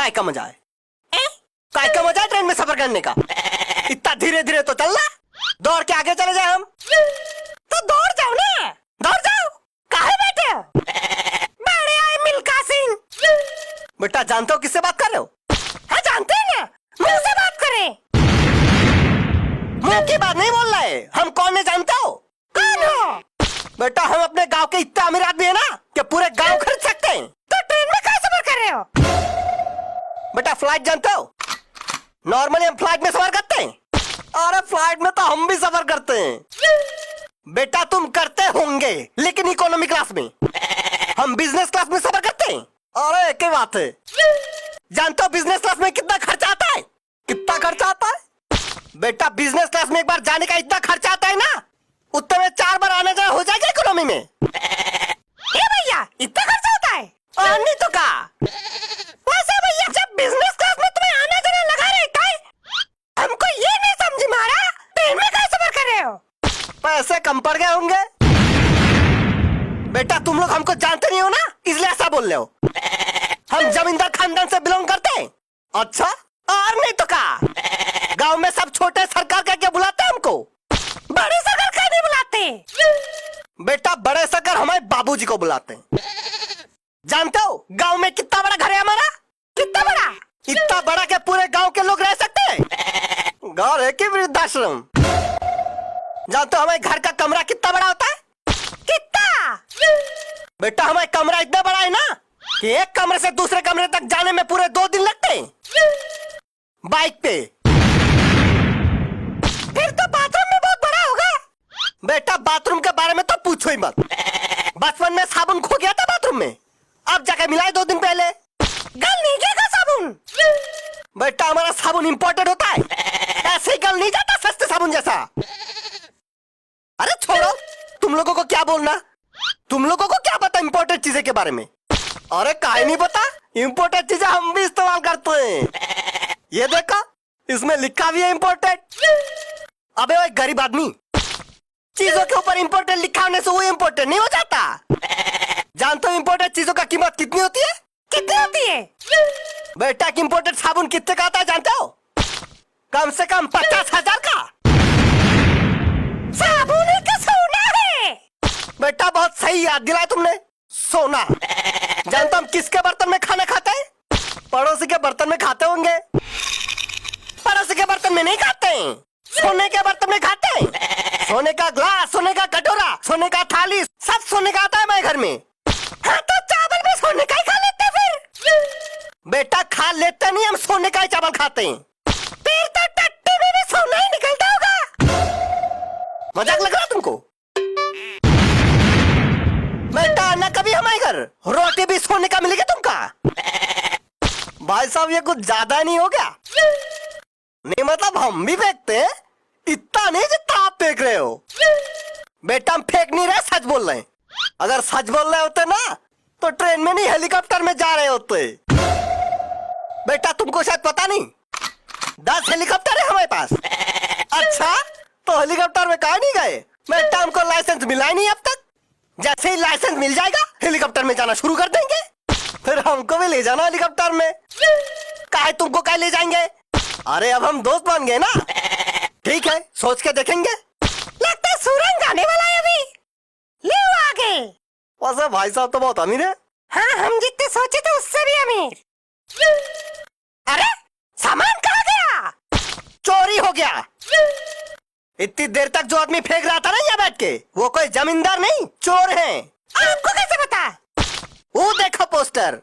काय का मजा है? काय का मजा है ट्रेन में सफर करने का? इतना धीरे धीरे तो चलना, दौड़ के आगे चले जाए हम। तो दौड़ जाओ ना, दौड़ जाओ, काहे बैठे हो? बड़े आए मिल्खा सिंह। बेटा जानते हो किससे बात कर रहे हो? हाँ जानते हैं ना, मुंह से बात करें। मुंह की बात नहीं बोल रहे, हम कौन है जानते हो? कौन हो? बेटा हम अपने गांव के इतना अमीर आदमी है ना कि पूरे गांव खरीद सकते हैं। तो ट्रेन में कैसे सफर कर रहे हो? बेटा फ्लाइट जानते हो? नॉर्मली हम फ्लाइट में सफर करते हैं। अरे फ्लाइट में तो हम भी सफर करते हैं। बेटा तुम करते होंगे लेकिन इकोनॉमी क्लास में, हम बिजनेस क्लास में सफर करते हैं। अरे एक ही बात है। जानते हो बिजनेस क्लास में कितना खर्चा आता है? कितना खर्चा आता है? बेटा बिजनेस क्लास में एक बार जाने का इतना खर्चा आता है ना, उतने में 4 बार आने जाना हो जाएगा इकोनॉमी में। ए भैया इतना खर्चा होता है? और नहीं तो क्या? वैसे भैया जब बिजनेस क्लास में तुम्हें आना जाना लगा रहता है, हमको ये नहीं समझ में आ रहा ट्रेन में कैसे सफर कर रहे हो? पैसे कम पड़ गए होंगे। बेटा तुम लोग हमको जानते नहीं हो ना, इसलिए ऐसा बोल रहे हो। हम जमींदार खानदान से बिलोंग करते हैं। अच्छा और नहीं तो क्या? गांव में सब छोटे सरकार कह के बुलाते हैं हमको, बड़े सरकार कह नहीं बुलाते। बेटा बड़े सरकार हमारे बाबूजी को बुलाते हैं। जानते हो गांव में कितना बड़ा घर है हमारा? कितना बड़ा? इतना बड़ा कि पूरे गांव के लोग रह सकते हैं। घर है कि वृद्धाश्रम? जानते हो हमारे घर का कमरा कितना बड़ा होता है? कितना? बेटा हमारे कमरा इतना बड़ा है ना कि एक कमरे से दूसरे कमरे तक जाने में पूरे 2 दिन लगते हैं बाइक पे। फिर तो बाथरूम में बहुत बड़ा होगा। बेटा बाथरूम के बारे में तो पूछो ही मत। बचपन में साबुन खो गया था बाथरूम में, अब जाके मिला है 2 दिन पहले। गल नहीं गया साबुन। बेटा हमारा साबुन इंपोर्टेड होता है, ऐसे ही गल नहीं जाता सस्ते साबुन जैसा। अरे छोड़ो, तुम लोगों को क्या बोलना, तुम लोगों को क्या पता इंपोर्टेड चीजें के बारे में? अरे काहे नहीं पता, इंपोर्टेड चीजें हम भी इस्तेमाल करते हैं। ये देखो इसमें लिखा भी है इंपोर्टेड। अबे वो गरीब आदमी, चीजों के ऊपर इंपोर्टेड लिखा होने से वो इंपोर्टेड नहीं हो जाता। जानते हो इंपोर्टेड चीजों का कीमत कितनी होती है? कितनी होती है? बेटा इंपोर्टेड साबुन कितने का आता है जानते हो? कम से कम 50,000 का। साबुन ही का सोना है। बेटा बहुत सही याद दिलाया तुमने, सोना। जानते हो हम किसके बर्तन में खाना खाते हैं? पड़ोसी के बर्तन में खाते होंगे। पड़ोसी के बर्तन में नहीं खाते हैं, सोने के बर्तन में खाते हैं। सोने का ग्लास, सोने का कटोरा, सोने का थाली, सब सोने का आता है मेरे घर में। हाँ तो चावल भी सोने का ही खा लेते फिर। बेटा खा लेते नहीं, हम सोने का ही चावल खाते हैं। फिर तो टट्टी में भी सोना ही निकलता होगा। मजाक लग रहा तुमको? बेटा आना कभी हमारे घर, रोटी भी सोने का मिलेगा तुमका। भाई साहब ये कुछ ज्यादा नहीं हो गया? नहीं मतलब हम भी फेंकते हैं, इतना नहीं जितना आप फेंक रहे हो। बेटा हम फेंक नहीं रहे, सच बोल रहे हैं। अगर सच बोल रहे होते ना तो ट्रेन में नहीं हेलीकॉप्टर में जा रहे होते। बेटा तुमको शायद पता नहीं, 10 हेलीकॉप्टर है हमारे पास। अच्छा तो हेलीकॉप्टर में कहा नहीं गए? बेटा हमको लाइसेंस मिला ही नहीं अब तक। जैसे ही लाइसेंस मिल जाएगा हेलीकॉप्टर में जाना शुरू कर देंगे, फिर हमको भी ले जाना हेलीकॉप्टर में। काहे तुमको काहे ले जाएंगे? अरे अब हम दोस्त बन गए ना। ठीक है सोच के देखेंगे। लगता है सूरज आने वाला है अभी, ले आगे। वैसे भाई साहब तो बहुत अमीर है। हाँ हम जितने सोचे थे उससे भी अमीर। अरे सामान कहाँ गया? चोरी हो गया। इतनी देर तक जो आदमी फेंक रहा था ना यहाँ बैठ के, वो कोई जमींदार नहीं चोर है। आपको कैसे पता? वो देखो पोस्टर।